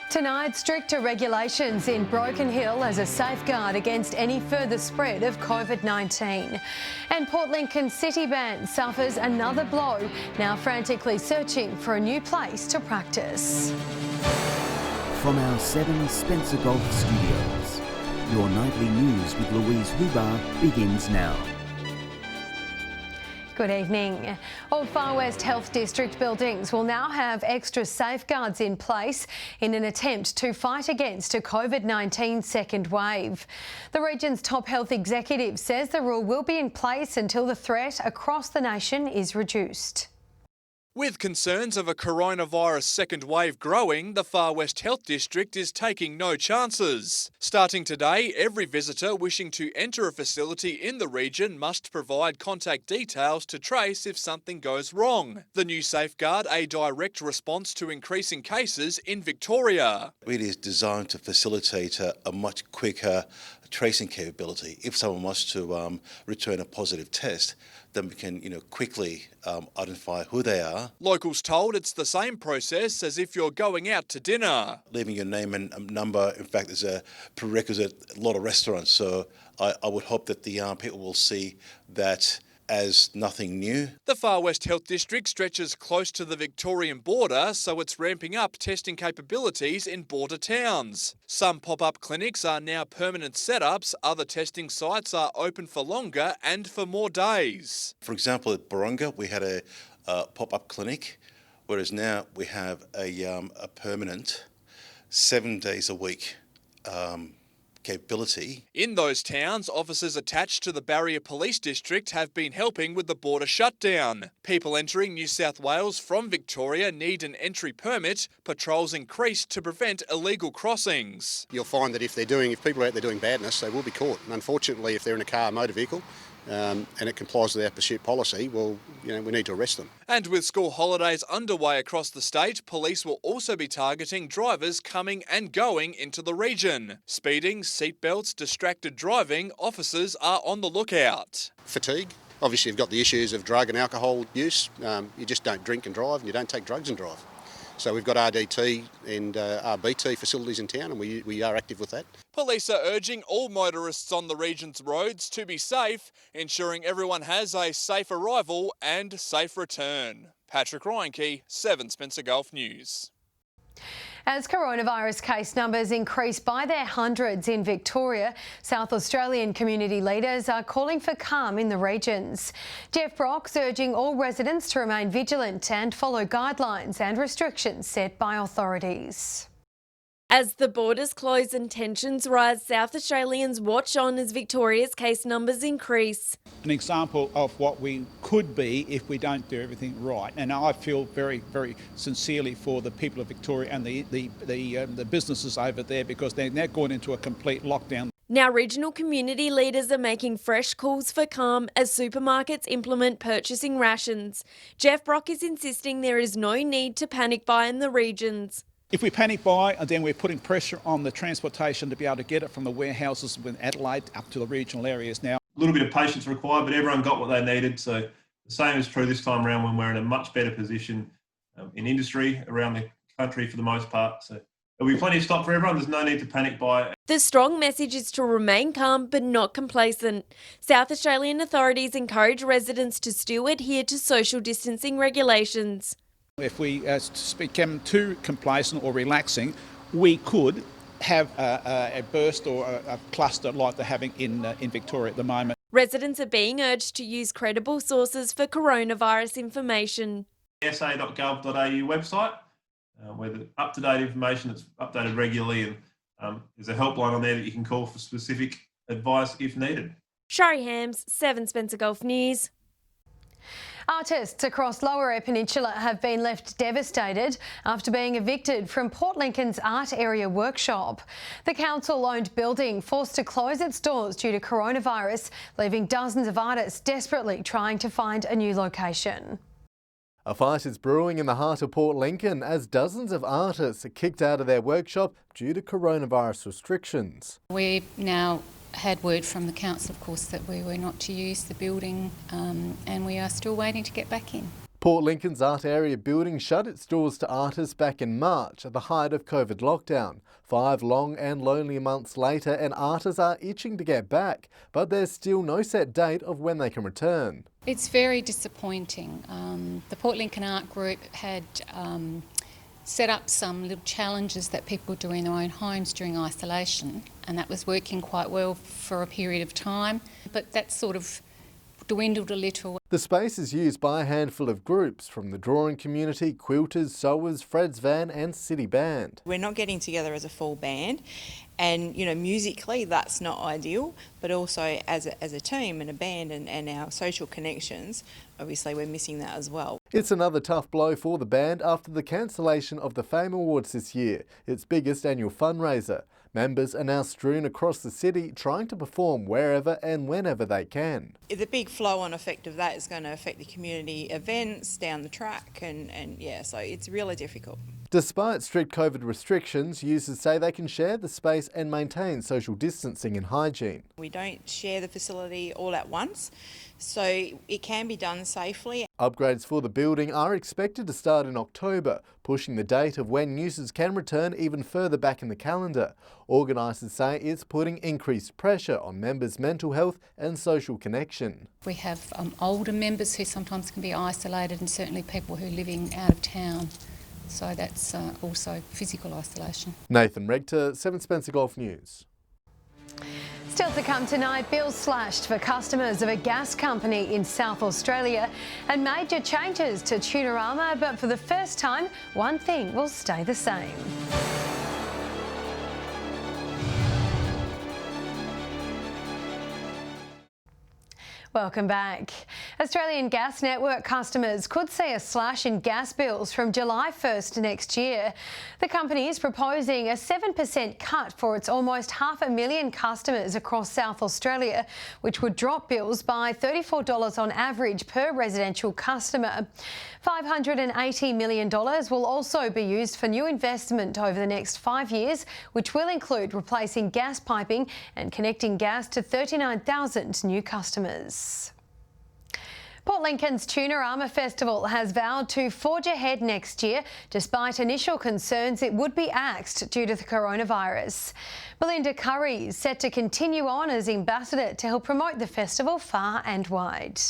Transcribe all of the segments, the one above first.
Tonight, stricter regulations in Broken Hill as a safeguard against any further spread of COVID-19. And Port Lincoln City Band suffers another blow, now frantically searching for a new place to practice. From our 7 Spencer Golf Studios, your nightly news with Louise Huber begins now. Good evening. All Far West Health District buildings will now have extra safeguards in place in an attempt to fight against a COVID-19 second wave. The region's top health executive says the rule will be in place until the threat across the nation is reduced. With concerns of a coronavirus second wave growing, the Far West Health District is taking no chances. Starting today, every visitor wishing to enter a facility in the region must provide contact details to trace if something goes wrong. The new safeguard, a direct response to increasing cases in Victoria. It is designed to facilitate a much quicker tracing capability. If someone wants to return a positive test, then we can quickly identify who they are. Locals told it's the same process as if you're going out to dinner. Leaving your name and number, in fact, is a prerequisite at a lot of restaurants. So I would hope that the people will see that as nothing new. The Far West Health District stretches close to the Victorian border, so it's ramping up testing capabilities in border towns. Some pop-up clinics are now permanent setups, other testing sites are open for longer and for more days. For example, at Boronga, we had a pop-up clinic, whereas now we have a permanent 7 days a week capability. In those towns, officers attached to the Barrier Police District have been helping with the border shutdown. People entering New South Wales from Victoria need an entry permit. Patrols increased to prevent illegal crossings. You'll find that if people are out there doing badness, they will be caught. And unfortunately, if they're in a car or motor vehicle, and it complies with our pursuit policy, well, we need to arrest them. And with school holidays underway across the state, police will also be targeting drivers coming and going into the region. Speeding, seatbelts, distracted driving, officers are on the lookout. Fatigue. Obviously, you've got the issues of drug and alcohol use. You just don't drink and drive, and you don't take drugs and drive. So we've got RDT and RBT facilities in town, and we are active with that. Police are urging all motorists on the region's roads to be safe, ensuring everyone has a safe arrival and safe return. Patrick Reinke, 7 Spencer Gulf News. As coronavirus case numbers increase by their hundreds in Victoria, South Australian community leaders are calling for calm in the regions. Jeff Brock's urging all residents to remain vigilant and follow guidelines and restrictions set by authorities. As the borders close and tensions rise, South Australians watch on as Victoria's case numbers increase. An example of what we could be if we don't do everything right. And I feel very, very sincerely for the people of Victoria and the businesses over there, because they're now going into a complete lockdown. Now regional community leaders are making fresh calls for calm as supermarkets implement purchasing rations. Jeff Brock is insisting there is no need to panic buy in the regions. If we panic buy, then we're putting pressure on the transportation to be able to get it from the warehouses in Adelaide up to the regional areas now. A little bit of patience required, but everyone got what they needed. So the same is true this time around when we're in a much better position in industry around the country for the most part. So there'll be plenty of stock for everyone. There's no need to panic buy. The strong message is to remain calm but not complacent. South Australian authorities encourage residents to still adhere to social distancing regulations. If we become too complacent or relaxing, we could have a burst or a cluster like they're having in Victoria at the moment. Residents are being urged to use credible sources for coronavirus information. sa.gov.au website, where the up-to-date information that's updated regularly, and there's a helpline on there that you can call for specific advice if needed. Shari Hams, 7 Spencer Gulf News. Artists across Lower Eyre Peninsula have been left devastated after being evicted from Port Lincoln's art area workshop. The council-owned building forced to close its doors due to coronavirus, leaving dozens of artists desperately trying to find a new location. A fight is brewing in the heart of Port Lincoln as dozens of artists are kicked out of their workshop due to coronavirus restrictions. We've now had word from the council, of course, that we were not to use the building and we are still waiting to get back in. Port Lincoln's art area building shut its doors to artists back in March at the height of COVID lockdown. 5 long and lonely months later, and artists are itching to get back, but there's still no set date of when they can return. It's very disappointing. The Port Lincoln Art Group had set up some little challenges that people do in their own homes during isolation, and that was working quite well for a period of time, but that sort of dwindled a little. The space is used by a handful of groups from the drawing community, quilters, sewers, Fred's Van and City Band. We're not getting together as a full band, and musically that's not ideal, but also as a team and a band and our social connections, obviously we're missing that as well. It's another tough blow for the band after the cancellation of the Fame Awards this year, its biggest annual fundraiser. Members are now strewn across the city trying to perform wherever and whenever they can. The big flow-on effect of that is going to affect the community events down the track and yeah, so it's really difficult. Despite strict COVID restrictions, users say they can share the space and maintain social distancing and hygiene. We don't share the facility all at once, so it can be done safely. Upgrades for the building are expected to start in October, pushing the date of when users can return even further back in the calendar. Organisers say it's putting increased pressure on members' mental health and social connection. We have older members who sometimes can be isolated, and certainly people who are living out of town. So that's also physical isolation. Nathan Rector, 7 Spencer Golf News. Still to come tonight, bills slashed for customers of a gas company in South Australia and major changes to Tunarama, but for the first time, one thing will stay the same. Welcome back. Australian Gas Network customers could see a slash in gas bills from July 1st next year. The company is proposing a 7% cut for its almost 500,000 customers across South Australia, which would drop bills by $34 on average per residential customer. $580 million will also be used for new investment over the next 5 years, which will include replacing gas piping and connecting gas to 39,000 new customers. Port Lincoln's Tunarama Festival has vowed to forge ahead next year, despite initial concerns it would be axed due to the coronavirus. Belinda Curry is set to continue on as ambassador to help promote the festival far and wide.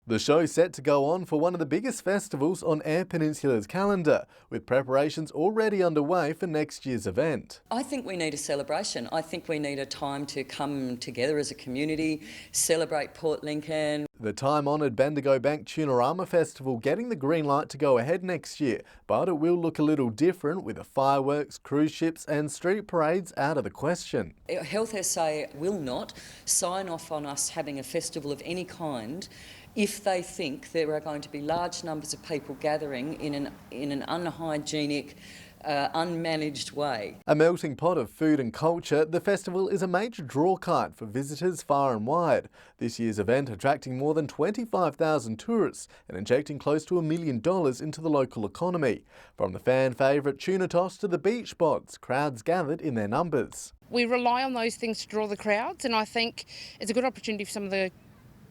The show's set to go on for one of the biggest festivals on Eyre Peninsula's calendar, with preparations already underway for next year's event. I think we need a celebration. I think we need a time to come together as a community, celebrate Port Lincoln. The time-honoured Bendigo Bank Tunarama Festival getting the green light to go ahead next year, but it will look a little different with the fireworks, cruise ships and street parades out of the question. Health SA will not sign off on us having a festival of any kind if they think there are going to be large numbers of people gathering in an unhygienic, unmanaged way. A melting pot of food and culture, the festival is a major draw card for visitors far and wide. This year's event attracting more than 25,000 tourists and injecting close to $1 million into the local economy. From the fan favourite tuna toss to the beach bods, crowds gathered in their numbers. We rely on those things to draw the crowds, and I think it's a good opportunity for some of the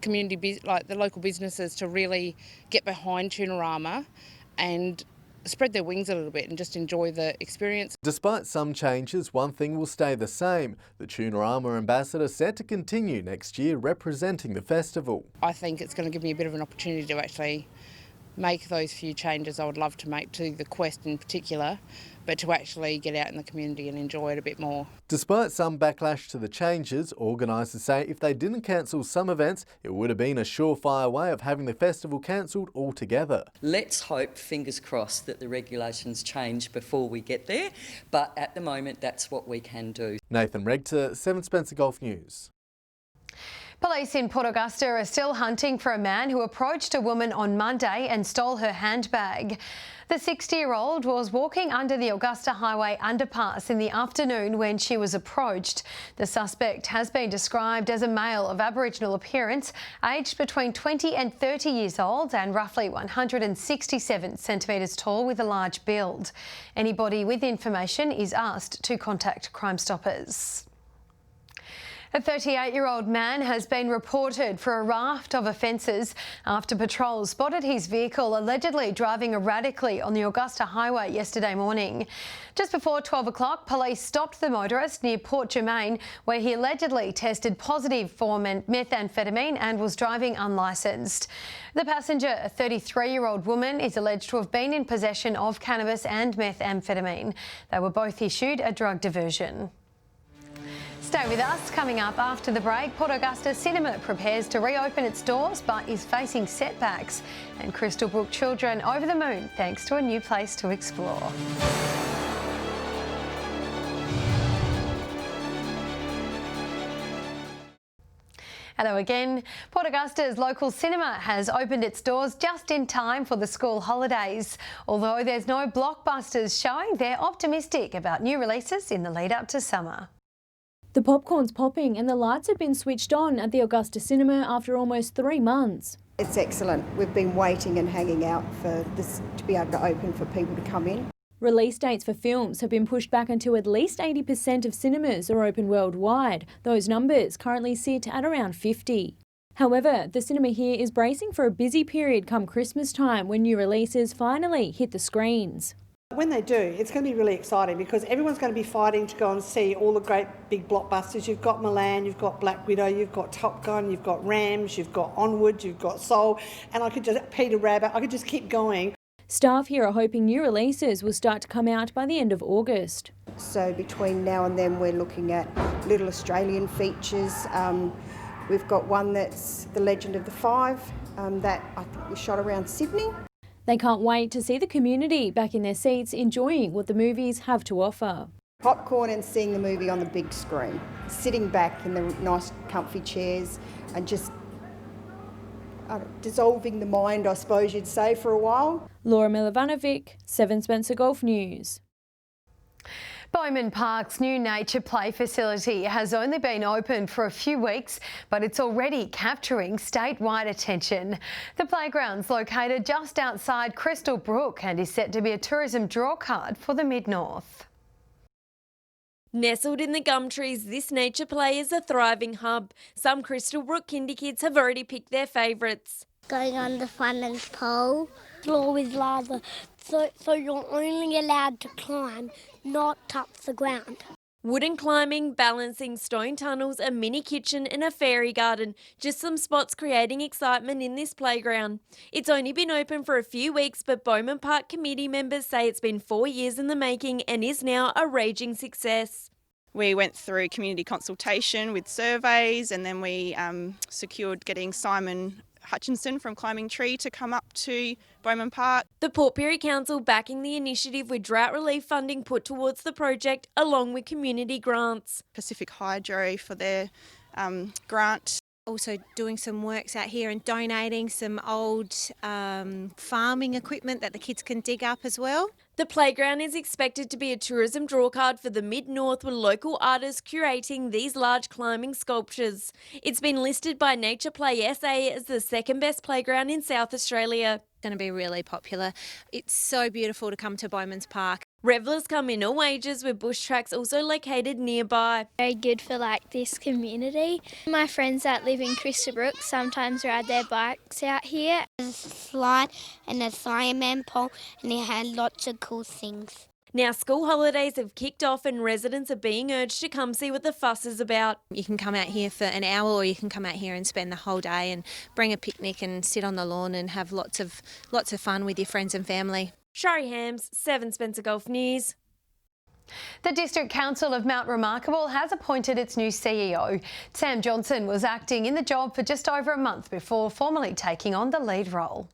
community, like the local businesses, to really get behind Tunarama and spread their wings a little bit and just enjoy the experience. Despite some changes, one thing will stay the same. The Tunarama ambassador set to continue next year representing the festival. I think it's going to give me a bit of an opportunity to actually make those few changes I would love to make to the quest in particular, but to actually get out in the community and enjoy it a bit more. Despite some backlash to the changes, organisers say if they didn't cancel some events, it would have been a surefire way of having the festival cancelled altogether. Let's hope, fingers crossed, that the regulations change before we get there, but at the moment that's what we can do. Nathan Rector, 7 Spencer Golf News. Police in Port Augusta are still hunting for a man who approached a woman on Monday and stole her handbag. The 60-year-old was walking under the Augusta Highway underpass in the afternoon when she was approached. The suspect has been described as a male of Aboriginal appearance, aged between 20 and 30 years old and roughly 167 centimetres tall with a large build. Anybody with information is asked to contact Crime Stoppers. A 38-year-old man has been reported for a raft of offences after patrols spotted his vehicle allegedly driving erratically on the Augusta highway yesterday morning. Just before 12 o'clock, police stopped the motorist near Port Germain, where he allegedly tested positive for methamphetamine and was driving unlicensed. The passenger, a 33-year-old woman, is alleged to have been in possession of cannabis and methamphetamine. They were both issued a drug diversion. Stay with us. Coming up after the break, Port Augusta Cinema prepares to reopen its doors but is facing setbacks. And Crystal Brook children over the moon thanks to a new place to explore. Hello again. Port Augusta's local cinema has opened its doors just in time for the school holidays. Although there's no blockbusters showing, they're optimistic about new releases in the lead up to summer. The popcorn's popping and the lights have been switched on at the Augusta Cinema after almost 3 months. It's excellent. We've been waiting and hanging out for this to be able to open for people to come in. Release dates for films have been pushed back until at least 80% of cinemas are open worldwide. Those numbers currently sit at around 50. However, the cinema here is bracing for a busy period come Christmas time when new releases finally hit the screens. When they do, it's going to be really exciting because everyone's going to be fighting to go and see all the great big blockbusters. You've got Milan, you've got Black Widow, you've got Top Gun, you've got Rams, you've got Onward, you've got Soul, and Peter Rabbit, I could just keep going. Staff here are hoping new releases will start to come out by the end of August. So between now and then we're looking at little Australian features. We've got one that's The Legend of the Five that I think was shot around Sydney. They can't wait to see the community back in their seats enjoying what the movies have to offer. Popcorn and seeing the movie on the big screen. Sitting back in the nice comfy chairs and just dissolving the mind, I suppose you'd say, for a while. Laura Milovanovic, 7 Spencer Golf News. Bowman Park's new nature play facility has only been open for a few weeks, but it's already capturing statewide attention. The playground's located just outside Crystal Brook and is set to be a tourism drawcard for the Mid-North. Nestled in the gum trees, this nature play is a thriving hub. Some Crystal Brook kindy kids have already picked their favourites. Going on the funnest pole, floor with lava, so you're only allowed to climb, not touch the ground. Wooden climbing, balancing, stone tunnels, a mini kitchen and a fairy garden. Just some spots creating excitement in this playground. It's only been open for a few weeks, but Bowman Park committee members say it's been 4 years in the making and is now a raging success. We went through community consultation with surveys, and then we secured getting Simon Hutchinson from Climbing Tree to come up to Bowman Park. The Port Pirie Council backing the initiative with drought relief funding put towards the project along with community grants. Pacific Hydro for their grant. Also doing some works out here and donating some old farming equipment that the kids can dig up as well. The playground is expected to be a tourism drawcard for the Mid-North with local artists curating these large climbing sculptures. It's been listed by Nature Play SA as the second best playground in South Australia. Going to be really popular. It's so beautiful to come to Bowman's Park. Revellers come in all ages with bush tracks also located nearby. Very good for this community. My friends that live in Crystal Brook sometimes ride their bikes out here. There's a slide and a fireman pole and it had lots of cool things. Now school holidays have kicked off and residents are being urged to come see what the fuss is about. You can come out here for an hour or you can come out here and spend the whole day and bring a picnic and sit on the lawn and have lots of fun with your friends and family. Shari Hams, 7 Spencer Golf News. The District Council of Mount Remarkable has appointed its new CEO. Sam Johnson was acting in the job for just over a month before formally taking on the lead role.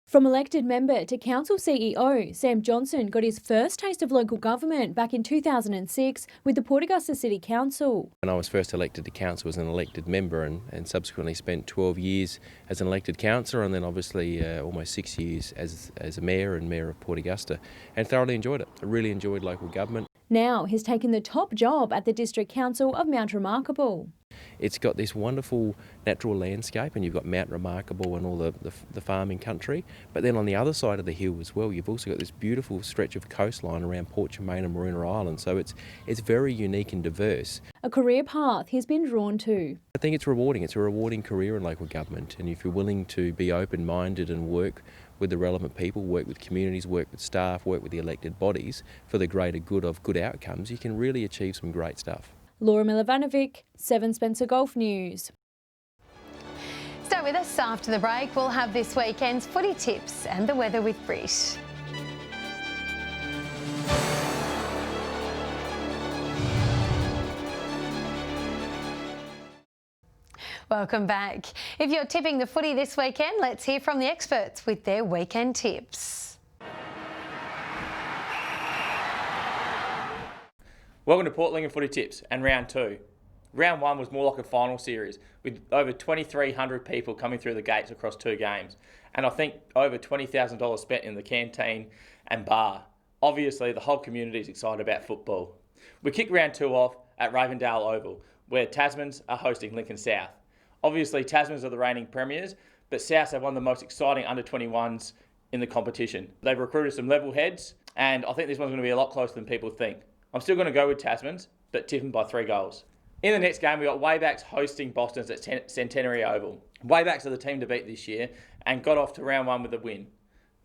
From elected member to council CEO, Sam Johnson got his first taste of local government back in 2006 with the Port Augusta City Council. When I was first elected to council as an elected member and subsequently spent 12 years as an elected councillor and then obviously almost 6 years as a mayor and mayor of Port Augusta, and thoroughly enjoyed it. I really enjoyed local government. Now he's taken the top job at the District Council of Mount Remarkable. It's got this wonderful natural landscape, and you've got Mount Remarkable and all the farming country. But then on the other side of the hill as well, you've also got this beautiful stretch of coastline around Port Germain and Marina Island. So it's very unique and diverse. A career path he's been drawn to. I think it's rewarding. It's a rewarding career in local government, and if you're willing to be open-minded and work with the relevant people, work with communities, work with staff, work with the elected bodies for the greater good of good outcomes, you can really achieve some great stuff. Laura Milovanovic, 7 Spencer Golf News. Stay with us after the break. We'll have this weekend's footy tips and the weather with Brit. Welcome back. If you're tipping the footy this weekend, let's hear from the experts with their weekend tips. Welcome to Port Lincoln Footy Tips and round 2. Round 1 was more like a final series with over 2,300 people coming through the gates across 2 games, and I think over $20,000 spent in the canteen and bar. Obviously, the whole community is excited about football. We kick round 2 off at Ravendale Oval, where Tasmans are hosting Lincoln South. Obviously, Tasmans are the reigning premiers, but Souths have one of the most exciting under-21s in the competition. They've recruited some level heads, and I think this one's going to be a lot closer than people think. I'm still going to go with Tasmans, but tip them by 3 goals. In the next game, we've got Waybacks hosting Boston's at Centenary Oval. Waybacks are the team to beat this year and got off to round 1 with a win.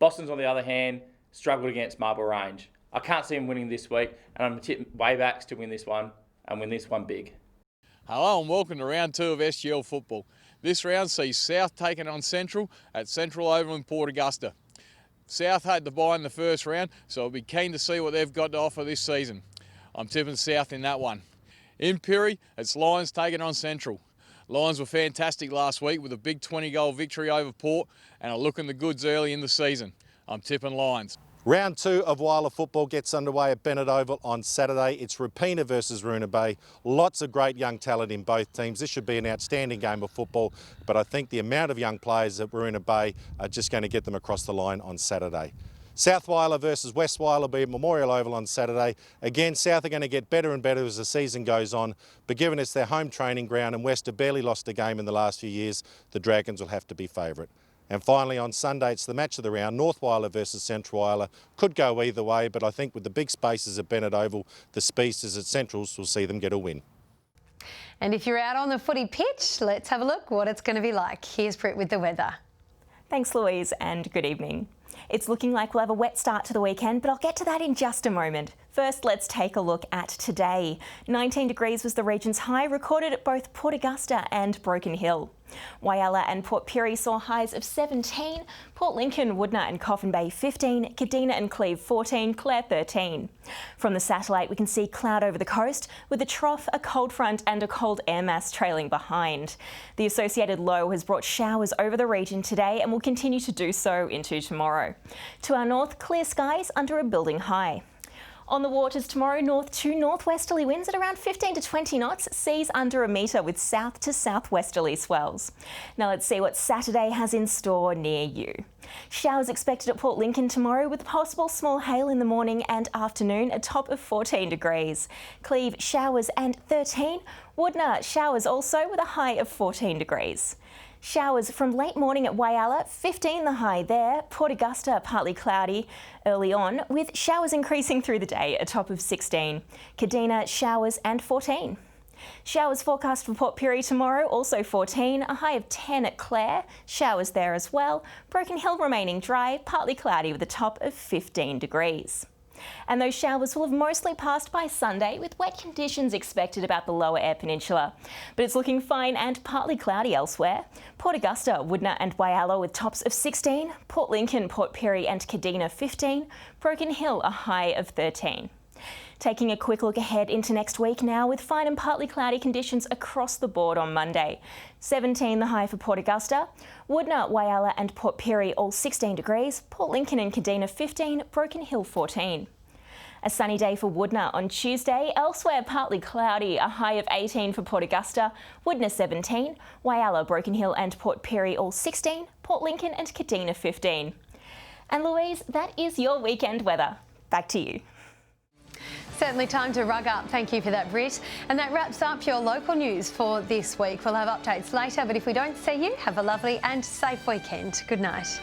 Boston's, on the other hand, struggled against Marble Range. I can't see them winning this week, and I'm going to tip Waybacks to win this one and win this one big. Hello and welcome to round 2 of SGL football. This round sees South taking on Central at Central Oval in Port Augusta. South had the bye in the first round, so I'll be keen to see what they've got to offer this season. I'm tipping South in that one. In Pirrie, it's Lions taking on Central. Lions were fantastic last week with a big 20-goal victory over Port and are looking the goods early in the season. I'm tipping Lions. Round 2 of Wyler football gets underway at Bennett Oval on Saturday. It's Rapina versus Roona Bay. Lots of great young talent in both teams. This should be an outstanding game of football, but I think the amount of young players at Roona Bay are just going to get them across the line on Saturday. South Wyler versus West Wyler will be at Memorial Oval on Saturday. Again, South are going to get better and better as the season goes on, but given it's their home training ground and West have barely lost a game in the last few years, the Dragons will have to be favourite. And finally on Sunday, it's the match of the round, North Wyler versus Central Wyler. Could go either way, but I think with the big spaces at Bennett Oval, the speedsters at Centrals will see them get a win. And if you're out on the footy pitch, let's have a look what it's going to be like. Here's Brit with the weather. Thanks, Louise, and good evening. It's looking like we'll have a wet start to the weekend, but I'll get to that in just a moment. First, let's take a look at today. 19 degrees was the region's high, recorded at both Port Augusta and Broken Hill. Whyalla and Port Pirie saw highs of 17, Port Lincoln, Woodna and Coffin Bay 15, Kadina and Cleve 14, Clare 13. From the satellite we can see cloud over the coast with a trough, a cold front and a cold air mass trailing behind. The associated low has brought showers over the region today and will continue to do so into tomorrow. To our north, clear skies under a building high. On the waters tomorrow, north to northwesterly winds at around 15 to 20 knots, seas under a metre with south to southwesterly swells. Now let's see what Saturday has in store near you. Showers expected at Port Lincoln tomorrow with possible small hail in the morning and afternoon, a top of 14 degrees. Cleve, showers and 13. Woodna, showers also with a high of 14 degrees. Showers from late morning at Whyalla, 15 the high there. Port Augusta, partly cloudy early on, with showers increasing through the day, a top of 16. Kadina, showers and 14. Showers forecast for Port Pirie tomorrow, also 14, a high of 10 at Clare. Showers there as well. Broken Hill remaining dry, partly cloudy with a top of 15 degrees. And those showers will have mostly passed by Sunday, with wet conditions expected about the lower Eyre Peninsula. But it's looking fine and partly cloudy elsewhere. Port Augusta, Woodna and Whyalla with tops of 16, Port Lincoln, Port Pirie and Kadina 15, Broken Hill a high of 13. Taking a quick look ahead into next week now, with fine and partly cloudy conditions across the board on Monday. 17 the high for Port Augusta, Woodna, Whyalla and Port Pirie all 16 degrees, Port Lincoln and Kadina 15, Broken Hill 14. A sunny day for Woodna on Tuesday, elsewhere partly cloudy, a high of 18 for Port Augusta, Woodna 17, Whyalla, Broken Hill and Port Pirie all 16, Port Lincoln and Kadina 15. And Louise, that is your weekend weather. Back to you. Certainly time to rug up. Thank you for that, Britt. And that wraps up your local news for this week. We'll have updates later, but if we don't see you, have a lovely and safe weekend. Good night.